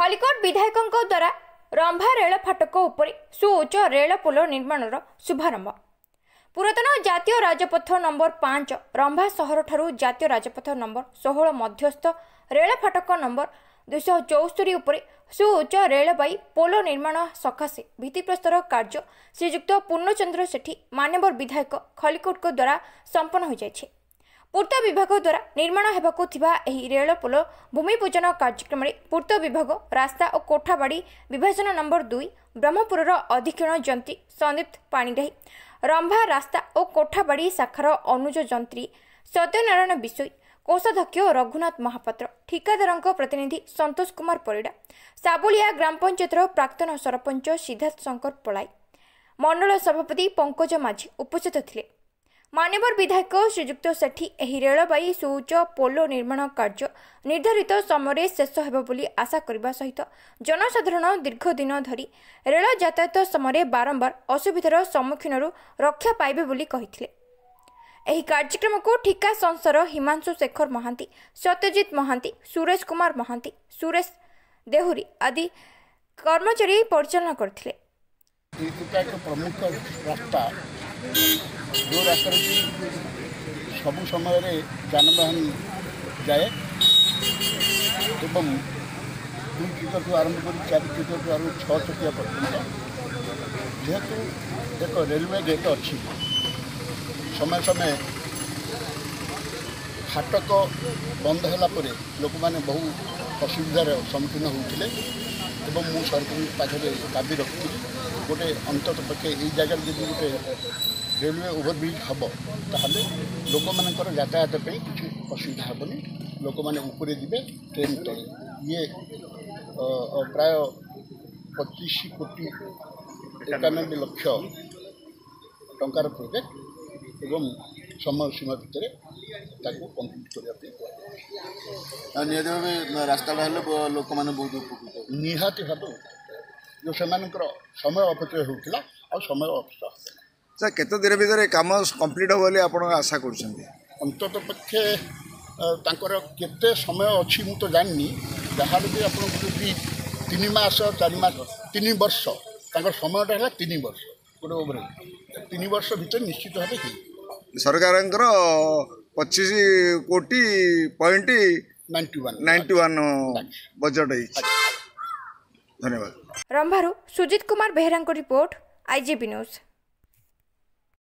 खलिकोट विधायकों द्वारा रंभा रेल फाटक उपरे सुउच्च रेल पोल निर्माण शुभारंभ। पुरातन जातीय राजपथ नंबर 5 रंभा सहर ठारू जातीय राजपथ नंबर 16 मध्यस्थ रेल फाटक नंबर 274 उपरे सुउच्च रेलबाई पोल निर्माण सकाशे भित्तिप्रस्तर कार्य श्रीजुक्त पूर्णचंद्र सेठी मान्यवर विधायक खलिकोट द्वारा संपन्न हो जाइछे। पूर्त विभाग द्वारा निर्माण हेबाकु थिबा एही रेल पोल भूमिपूजन कार्यक्रम में पूर्त विभाग रास्ता और कोठाबाड़ी विभाजन नंबर 2 ब्रह्मपुरर अधीक्षण जंत्री संदीप्त पाणिग्राही, रंभा रास्ता और कोठाबाड़ी शाखार अनुज जंत्री सत्यनारायण बिशोई, कोषाध्यक्ष रघुनाथ महापात्र, ठिकादार प्रतिनिधि संतोष कुमार परिड़ा, साबुलिया ग्राम पंचायत प्राक्तन सरपंच सिद्धार्थ शंकर पलाई, मंडल सभापति पंकज माझी उपस्थित थिले। मान्यवर विधायक श्रीजुक्त सेठी एही रेलबाई सुउच्च पोल निर्माण कार्य निर्धारित समय शेष हेब बोली आशा करने सहित जनसाधारण दीर्घ दिन धरी रेल यातायात समय बारंबार असुविधार सम्मुखीन रक्षा पाइबे बोली कहिथिले। एही कार्यक्रम को ठिका संस्थार हिमांशु शेखर महांती, सत्यजित महांती, सुरेश कुमार महांती, सुरेश देहुरी आदि कर्मचारी परिचालन करथिले। प्रमुख रास्ता जो रास्ता सबु समय जानवाहन जाए एवं 2 चकिया आरंभ कर 4 चकिया आरंभ 6 चकिया पर्यटन जेहेतु एक रेलवे गेट अच्छी समय समय फाटक बंद है लोक मैंने बहु असुविधार सम्मुखीन होते मु सरकार पाखे दाबी रखी गोटे अंतत पक्षे ये जगह जब गोटे रेलवे ओवरब्रिज हम ताहले लोक मानकर यातायात किसी असुविधा हेनी लोक मैंने ऊपर जी ट्रेन तले ये प्राय 25 कोटी 91 लक्ष टंकार प्रोजेक्ट एवं समय सीमा भितर कम्प्लीट करने रास्ता लोक मैंने बहुत उपकृत निहाती भाव जो से समय अपचय होता और समय अपचय सर केते दिन भीतर काम कंप्लीट हो आप आशा कर अंतत पक्षे केते समय अच्छी मु तो जाननी जहाँ भी आप 3 मास 4 मास 3 वर्ष समयटा है 3 वर्ष गोटे ओवर 3 वर्ष भीतर निश्चित भाव सरकार 25 कोटी पॉइंट 91 बजट धन्यवाद। रंभारू Sujit Kumar Behera report, IGP news.